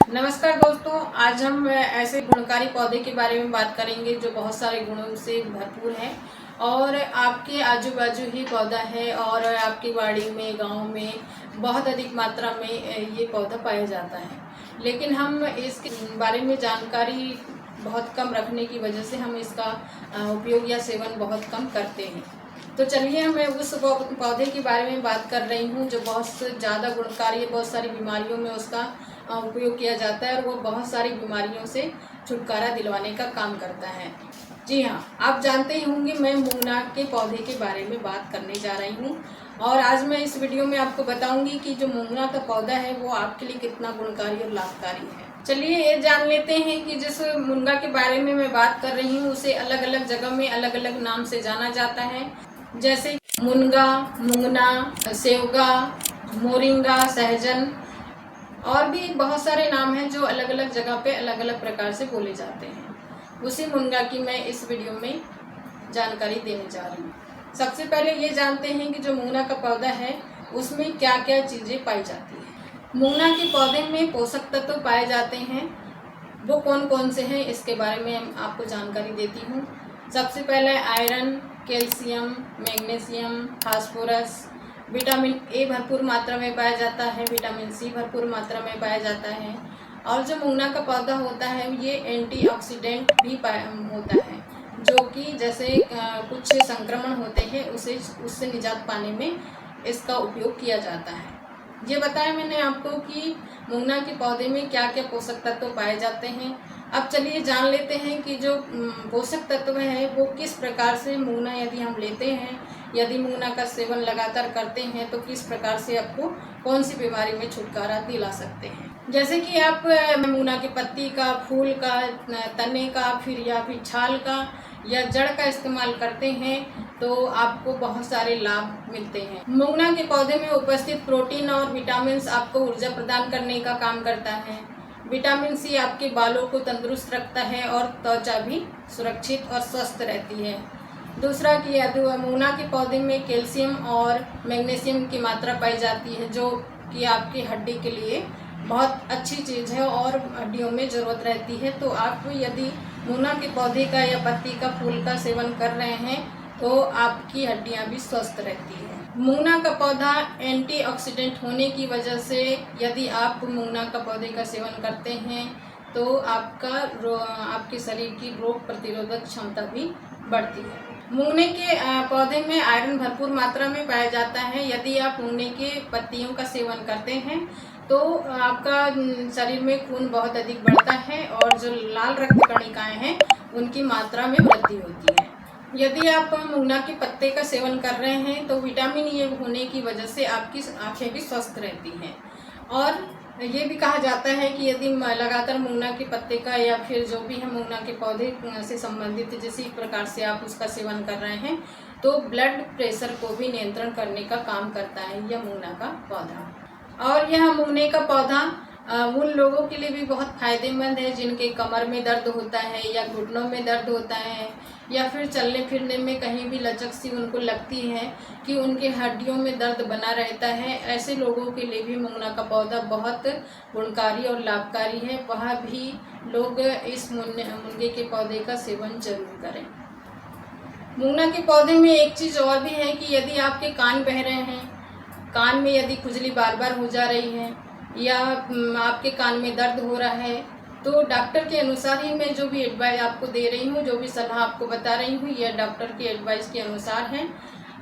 नमस्कार दोस्तों, आज हम ऐसे गुणकारी पौधे के बारे में बात करेंगे जो बहुत सारे गुणों से भरपूर है और आपके आजू बाजू ही पौधा है और आपकी बाड़ी में, गांव में बहुत अधिक मात्रा में ये पौधा पाया जाता है। लेकिन हम इसके बारे में जानकारी बहुत कम रखने की वजह से हम इसका उपयोग या सेवन बहुत कम करते हैं। तो चलिए मैं उस पौधे के बारे में बात कर रही हूँ जो बहुत ज़्यादा गुणकारी है। बहुत सारी बीमारियों में उसका उपयोग किया जाता है और वो बहुत सारी बीमारियों से छुटकारा दिलवाने का काम करता है। जी हाँ, आप जानते ही होंगे मैं मुंगना के पौधे के बारे में बात करने जा रही हूँ और आज मैं इस वीडियो में आपको बताऊंगी कि जो मुंगना का पौधा है वो आपके लिए कितना गुणकारी और लाभकारी है। चलिए ये जान लेते हैं कि जिस मुनगा के बारे में मैं बात कर रही हूँ उसे अलग अलग जगह में अलग अलग नाम से जाना जाता है, जैसे मुनगा, मुंगना, सेवगा, मोरिंगा, सहजन और भी बहुत सारे नाम हैं जो अलग अलग जगह पे अलग अलग प्रकार से बोले जाते हैं। उसी मुनगा की मैं इस वीडियो में जानकारी देने जा रही हूँ। सबसे पहले ये जानते हैं कि जो मुंगना का पौधा है उसमें क्या क्या चीज़ें पाई जाती है। मुंगना के पौधे में पोषक तत्व पाए जाते हैं, वो कौन कौन से हैं इसके बारे में आपको जानकारी देती हूँ। सबसे पहले iron, calcium, magnesium, phosphorus, vitamin A भरपूर मात्रा में पाया जाता है, विटामिन सी भरपूर मात्रा में पाया जाता है। और जो मुंगना का पौधा होता है ये एंटीऑक्सीडेंट भी होता है, जो कि जैसे कुछ संक्रमण होते हैं उससे निजात पाने में इसका उपयोग किया जाता है। ये बताया मैंने आपको कि मुंगना के पौधे में क्या क्या पोषक तत्व पाए जाते हैं। अब चलिए जान लेते हैं कि जो पोषक तत्व है वो किस प्रकार से मुंगना यदि हम लेते हैं, यदि मुंगना का सेवन लगातार करते हैं तो किस प्रकार से आपको कौन सी बीमारी में छुटकारा दिला सकते हैं। जैसे कि आप मुंगना की पत्ती का, फूल का, तने का, फिर छाल का या जड़ का इस्तेमाल करते हैं तो आपको बहुत सारे लाभ मिलते हैं। मुंगना के पौधे में उपस्थित प्रोटीन और विटामिन आपको ऊर्जा प्रदान करने का काम करता है। विटामिन सी आपके बालों को तंदुरुस्त रखता है और त्वचा भी सुरक्षित और स्वस्थ रहती है। दूसरा कि मुंगना के पौधे में कैल्शियम और मैग्नीशियम की मात्रा पाई जाती है, जो कि आपकी हड्डी के लिए बहुत अच्छी चीज़ है और हड्डियों में ज़रूरत रहती है। तो आप यदि मुंगना के पौधे का या पत्ती का, फूल का सेवन कर रहे हैं तो आपकी हड्डियां भी स्वस्थ रहती है। मुंगना का पौधा एंटीऑक्सीडेंट होने की वजह से यदि आप मुंगना का पौधे का सेवन करते हैं तो आपके शरीर की रोग प्रतिरोधक क्षमता भी बढ़ती है। मुंगने के पौधे में आयरन भरपूर मात्रा में पाया जाता है। यदि आप मुंगने के पत्तियों का सेवन करते हैं तो आपका शरीर में खून बहुत अधिक बढ़ता है और जो लाल रक्त कणिकाएं हैं उनकी मात्रा में वृद्धि होती है। यदि आप मुंगना के पत्ते का सेवन कर रहे हैं तो विटामिन ए होने की वजह से आपकी आंखें भी स्वस्थ रहती हैं। और ये भी कहा जाता है कि यदि लगातार मुंगना के पत्ते का या फिर जो भी है मुंगना के पौधे से संबंधित जिस प्रकार से आप उसका सेवन कर रहे हैं तो ब्लड प्रेशर को भी नियंत्रण करने का काम करता है यह मुंगना का पौधा। और यह मुंगने का पौधा उन लोगों के लिए भी बहुत फायदेमंद है जिनके कमर में दर्द होता है या घुटनों में दर्द होता है या फिर चलने फिरने में कहीं भी लचक सी उनको लगती है कि उनके हड्डियों में दर्द बना रहता है। ऐसे लोगों के लिए भी मुंगना का पौधा बहुत गुणकारी और लाभकारी है। वह भी लोग इस मुनगे के पौधे का सेवन जरूर करें। मुंगना के पौधे में एक चीज़ और भी है कि यदि आपके कान बह रहे हैं, कान में यदि खुजली बार बार हो जा रही है या आपके कान में दर्द हो रहा है तो डॉक्टर के अनुसार ही मैं जो भी एडवाइस आपको दे रही हूँ, जो भी सलाह आपको बता रही हूँ, यह डॉक्टर की एडवाइस के अनुसार है।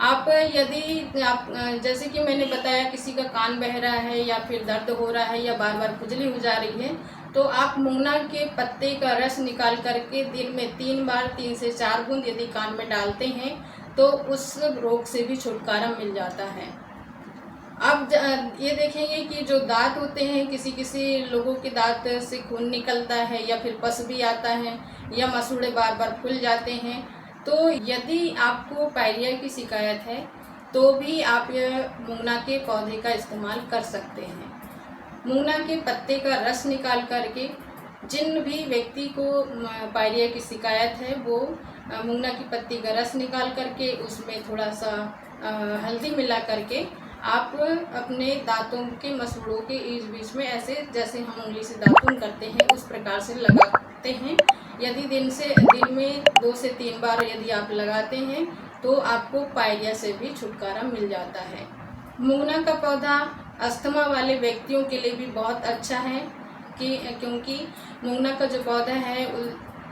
आप यदि आप जैसे कि मैंने बताया किसी का कान बह रहा है या फिर दर्द हो रहा है या बार बार खुजली हो जा रही है तो आप मुंगना के पत्ते का रस निकाल करके दिन में 3 बार 3 से 4 बूंद यदि कान में डालते हैं तो उस रोग से भी छुटकारा मिल जाता है। अब ये देखेंगे कि जो दांत होते हैं, किसी किसी लोगों के दांत से खून निकलता है या फिर पस भी आता है या मसूड़े बार बार फूल जाते हैं, तो यदि आपको पायरिया की शिकायत है तो भी आप मुंगना के पौधे का इस्तेमाल कर सकते हैं। मुंगना के पत्ते का रस निकाल करके जिन भी व्यक्ति को पायरिया की शिकायत है वो मुंगना की पत्ती का रस निकाल करके उसमें थोड़ा सा हल्दी मिला करके आप अपने दांतों के मसूड़ों के बीच बीच में ऐसे जैसे हम उंगली से दातुन करते हैं उस प्रकार से लगाते हैं। यदि दिन में 2 से 3 बार यदि आप लगाते हैं तो आपको पायरिया से भी छुटकारा मिल जाता है। मुंगना का पौधा अस्थमा वाले व्यक्तियों के लिए भी बहुत अच्छा है क्योंकि मुंगना का जो पौधा है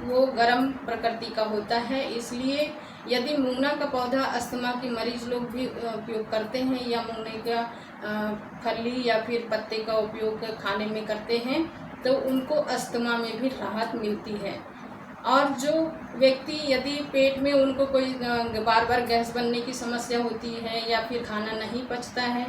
वो गर्म प्रकृति का होता है, इसलिए यदि मुंगना का पौधा अस्थमा के मरीज लोग भी उपयोग करते हैं या मुंगने का फली या फिर पत्ते का उपयोग खाने में करते हैं तो उनको अस्थमा में भी राहत मिलती है। और जो व्यक्ति यदि पेट में उनको कोई बार बार गैस बनने की समस्या होती है या फिर खाना नहीं पचता है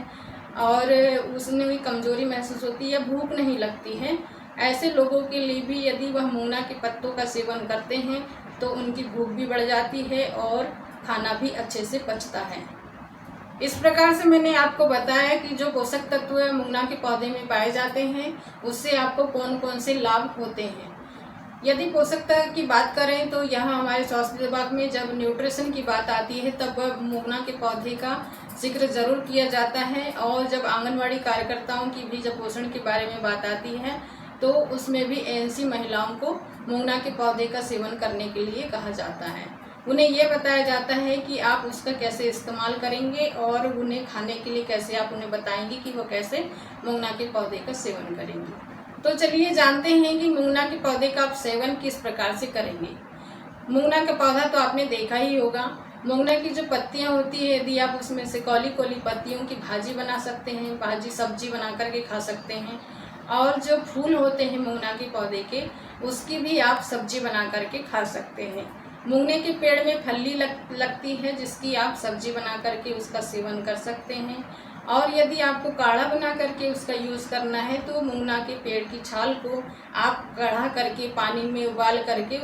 और उसमें भी कमज़ोरी महसूस होती है या भूख नहीं लगती है, ऐसे लोगों के लिए भी यदि वह मुंगना के पत्तों का सेवन करते हैं तो उनकी भूख भी बढ़ जाती है और खाना भी अच्छे से पचता है। इस प्रकार से मैंने आपको बताया कि जो पोषक तत्व मुंगना के पौधे में पाए जाते हैं उससे आपको कौन कौन से लाभ होते हैं। यदि पोषक तत्व की बात करें तो यहाँ हमारे स्वास्थ्य विभाग में जब न्यूट्रिशन की बात आती है तब मुंगना के पौधे का जिक्र जरूर किया जाता है, और जब आंगनवाड़ी कार्यकर्ताओं की भी जब पोषण के बारे में बात आती है तो उसमें भी एएनसी महिलाओं को मुंगना के पौधे का सेवन करने के लिए कहा जाता है। उन्हें यह बताया जाता है कि आप उसका कैसे इस्तेमाल करेंगे और उन्हें खाने के लिए कैसे आप उन्हें बताएंगे कि वो कैसे मुंगना के पौधे का सेवन करेंगे। तो चलिए जानते हैं कि मुंगना के पौधे का आप सेवन किस प्रकार से करेंगे। मुंगना का पौधा तो आपने देखा ही होगा। मुंगना की जो पत्तियां होती है यदि आप उसमें से कौली कौली पत्तियों की भाजी बना सकते हैं, भाजी सब्जी बना करके खा सकते हैं, और जो फूल होते हैं मुंगना के पौधे के उसकी भी आप सब्जी बना करके खा सकते हैं। मुंगने के पेड़ में फली लगती है जिसकी आप सब्जी बना करके उसका सेवन कर सकते हैं, और यदि आपको काढ़ा बना करके उसका यूज़ करना है तो मुंगना के पेड़ की छाल को आप कढ़ा करके पानी में उबाल करके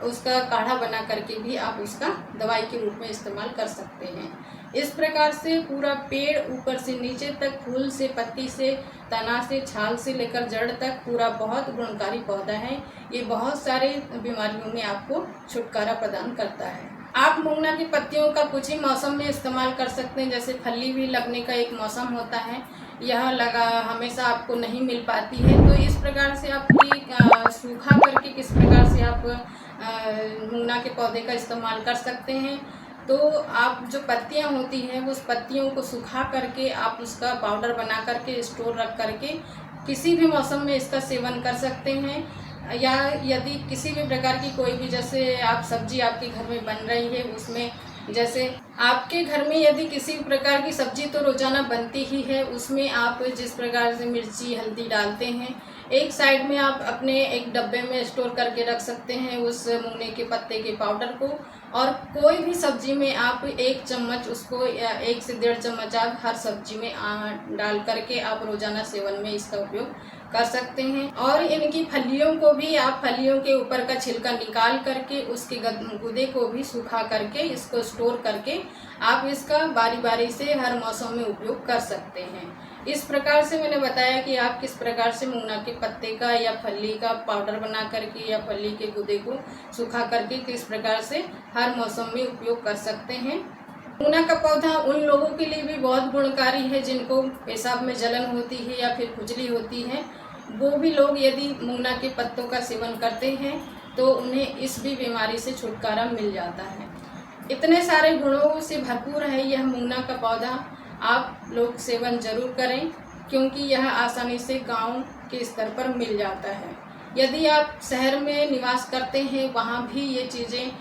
उसका काढ़ा बना करके भी आप उसका दवाई के रूप में इस्तेमाल कर सकते हैं। इस प्रकार से पूरा पेड़ ऊपर से नीचे तक, फूल से, पत्ती से, तना से, छाल से लेकर जड़ तक पूरा बहुत गुणकारी पौधा है। ये बहुत सारे बीमारियों में आपको छुटकारा प्रदान करता है। आप मुंगना की पत्तियों का कुछ ही मौसम में इस्तेमाल कर सकते हैं, जैसे फली भी लगने का एक मौसम होता है, यह लगा हमेशा आपको नहीं मिल पाती है, तो इस प्रकार से आपकी सूखा करके किस प्रकार से आप मुंगना के पौधे का इस्तेमाल कर सकते हैं। तो आप जो पत्तियां होती हैं उस पत्तियों को सुखा करके आप उसका पाउडर बना करके स्टोर रख करके किसी भी मौसम में इसका सेवन कर सकते हैं। या यदि किसी भी प्रकार की कोई भी, जैसे आप सब्जी आपके घर में बन रही है उसमें, जैसे आपके घर में यदि किसी भी प्रकार की सब्जी तो रोजाना बनती ही है, उसमें आप जिस प्रकार से मिर्ची हल्दी डालते हैं एक साइड में आप अपने एक डब्बे में स्टोर करके रख सकते हैं उस मुंगने के पत्ते के पाउडर को, और कोई भी सब्जी में आप 1 चम्मच उसको या 1 से 1.5 चम्मच आप हर सब्जी में डाल करके आप रोजाना सेवन में इसका उपयोग कर सकते हैं। और इनकी फलियों को भी आप फलियों के ऊपर का छिलका निकाल करके उसके गुदे को भी सुखा करके इसको स्टोर करके आप इसका बारी बारी से हर मौसम में उपयोग कर सकते हैं। इस प्रकार से मैंने बताया कि आप किस प्रकार से मुंगना के पत्ते का या फली का पाउडर बना करके या फली के गुदे को सुखा करके किस प्रकार से हर मौसम में उपयोग कर सकते हैं। मुंगना का पौधा उन लोगों के लिए भी बहुत गुणकारी है जिनको पेशाब में जलन होती है या फिर खुजली होती है, वो भी लोग यदि मुंगना के पत्तों का सेवन करते हैं तो उन्हें इस भी बीमारी से छुटकारा मिल जाता है। इतने सारे गुणों से भरपूर है यह मुंगना का पौधा, आप लोग सेवन जरूर करें क्योंकि यह आसानी से गांव के स्तर पर मिल जाता है। यदि आप शहर में निवास करते हैं वहाँ भी ये चीज़ें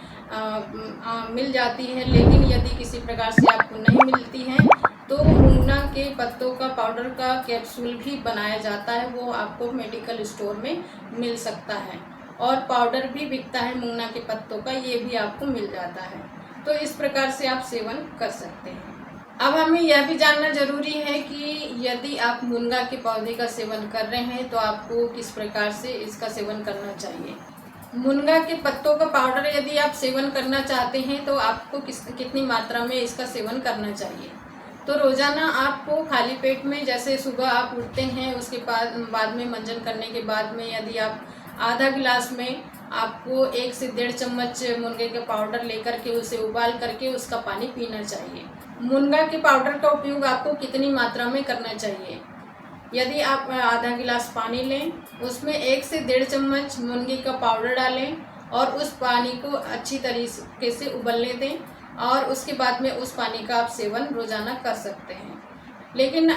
मिल जाती हैं, लेकिन यदि किसी प्रकार से आपको नहीं मिलती हैं तो मुंगना के पत्तों का पाउडर का कैप्सूल भी बनाया जाता है, वो आपको मेडिकल स्टोर में मिल सकता है, और पाउडर भी बिकता है मुंगना के पत्तों का, ये भी आपको मिल जाता है। तो इस प्रकार से आप सेवन कर सकते हैं। अब हमें यह भी जानना जरूरी है कि यदि आप मुनगा के पौधे का सेवन कर रहे हैं तो आपको किस प्रकार से इसका सेवन करना चाहिए। मुनगा के पत्तों का पाउडर यदि आप सेवन करना चाहते हैं तो आपको कितनी मात्रा में इसका सेवन करना चाहिए। तो रोज़ाना आपको खाली पेट में, जैसे सुबह आप उठते हैं उसके बाद में मंजन करने के बाद में यदि आप आधा गिलास में आपको 1 से 1.5 चम्मच मुनगे का पाउडर लेकर के उसे उबाल करके उसका पानी पीना चाहिए। मुनगा के पाउडर का उपयोग आपको कितनी मात्रा में करना चाहिए। यदि आप आधा गिलास पानी लें, उसमें 1 से 1.5 चम्मच मुनगे का पाउडर डालें और उस पानी को अच्छी तरीके से उबलने दें और उसके बाद में उस पानी का आप सेवन रोज़ाना कर सकते हैं। लेकिन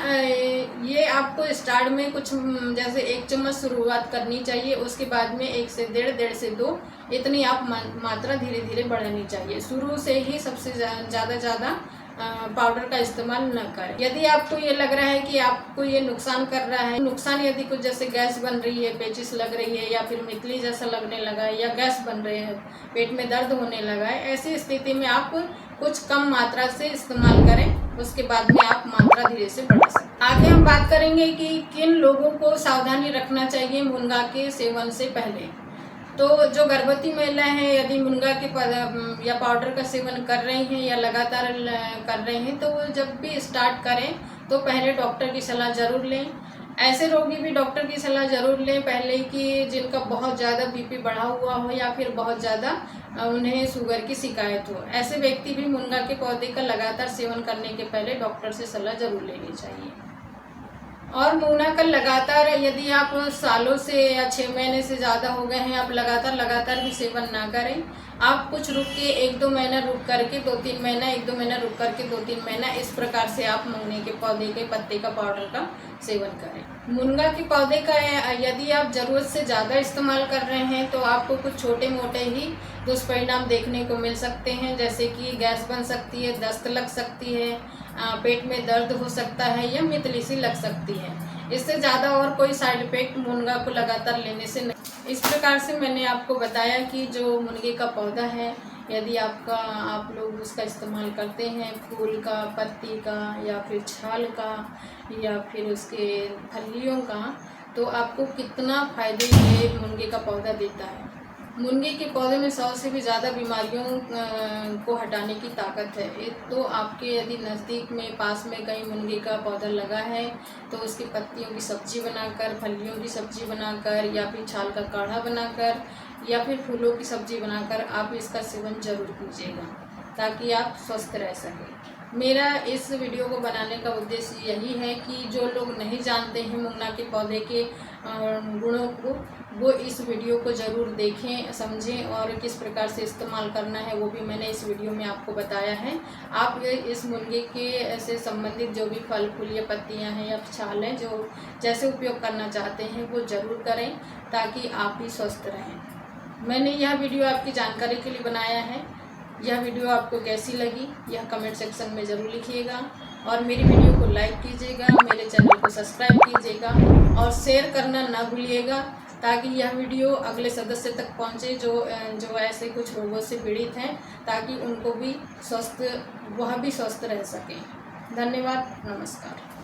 ये आपको स्टार्ट में कुछ जैसे 1 चम्मच शुरुआत करनी चाहिए, उसके बाद में 1 से 1.5 से 2 इतनी आप मात्रा धीरे धीरे बढ़ानी चाहिए। शुरू से ही सबसे ज़्यादा पाउडर का इस्तेमाल न करें। यदि आपको ये लग रहा है कि आपको ये नुकसान कर रहा है, नुकसान यदि कुछ जैसे गैस बन रही है, पेचिश लग रही है या फिर मितली जैसा लगने लगा है या गैस बन रही है, पेट में दर्द होने लगा है, ऐसी स्थिति में आप कुछ कम मात्रा से इस्तेमाल करें, उसके बाद में आप मात्रा धीरे से बढ़ा सकते हैं। आगे हम बात करेंगे कि किन लोगों को सावधानी रखना चाहिए मुनगा के सेवन से पहले। तो जो गर्भवती महिलाएं हैं, यदि मुनगा के या पाउडर का सेवन कर रही हैं या लगातार कर रहे हैं, तो वो जब भी स्टार्ट करें तो पहले डॉक्टर की सलाह ज़रूर लें। ऐसे रोगी भी डॉक्टर की सलाह ज़रूर लें पहले कि जिनका बहुत ज़्यादा बीपी बढ़ा हुआ हो या फिर बहुत ज़्यादा उन्हें शुगर की शिकायत हो। ऐसे व्यक्ति भी मुनगा के पौधे का लगातार सेवन करने के पहले डॉक्टर से सलाह ज़रूर लेनी चाहिए। और मुनगा का लगातार यदि आप सालों से या 6 महीने से ज़्यादा हो गए हैं, आप लगातार भी सेवन ना करें। आप कुछ रुक के 1-2 महीना रुक करके 2-3 महीना, 1-2 महीना रुक करके 2-3 महीना, इस प्रकार से आप मुनगे के पौधे के पत्ते का पाउडर का सेवन करें। मुनगा के पौधे का यदि आप ज़रूरत से ज़्यादा इस्तेमाल कर रहे हैं तो आपको कुछ छोटे मोटे ही दुष्परिणाम देखने को मिल सकते हैं, जैसे कि गैस बन सकती है, दस्त लग सकती है, पेट में दर्द हो सकता है या मितली सी लग सकती है। इससे ज़्यादा और कोई साइड इफेक्ट मुनगा को लगातार लेने से नहीं। इस प्रकार से मैंने आपको बताया कि जो मुनगे का पौधा है, यदि आप लोग उसका इस्तेमाल करते हैं, फूल का, पत्ती का या फिर छाल का या फिर उसके फलियों का, तो आपको कितना फ़ायदे ये मुनगे का पौधा देता है। मुनगे के पौधे में 100 से भी ज़्यादा बीमारियों को हटाने की ताकत है। तो आपके यदि नज़दीक में पास में कहीं मुनगे का पौधा लगा है तो उसकी पत्तियों की सब्ज़ी बनाकर, फलियों की सब्ज़ी बनाकर या फिर छाल का काढ़ा बनाकर या फिर फूलों की सब्ज़ी बनाकर आप इसका सेवन ज़रूर कीजिएगा ताकि आप स्वस्थ रह सकें। मेरा इस वीडियो को बनाने का उद्देश्य यही है कि जो लोग नहीं जानते हैं मुनगा के पौधे के गुणों को, वो इस वीडियो को ज़रूर देखें, समझें और किस प्रकार से इस्तेमाल करना है वो भी मैंने इस वीडियो में आपको बताया है। आप इस मुनगे के से संबंधित जो भी फल फूल या पत्तियां हैं या छाल हैं, जो जैसे उपयोग करना चाहते हैं वो ज़रूर करें ताकि आप भी स्वस्थ रहें। मैंने यह वीडियो आपकी जानकारी के लिए बनाया है। यह वीडियो आपको कैसी लगी यह कमेंट सेक्शन में ज़रूर लिखिएगा और मेरी वीडियो को लाइक कीजिएगा, मेरे चैनल को सब्सक्राइब कीजिएगा और शेयर करना ना भूलिएगा ताकि यह वीडियो अगले सदस्य तक पहुंचे जो ऐसे कुछ रोगों से पीड़ित हैं, ताकि उनको भी वह भी स्वस्थ रह सकें। धन्यवाद, नमस्कार।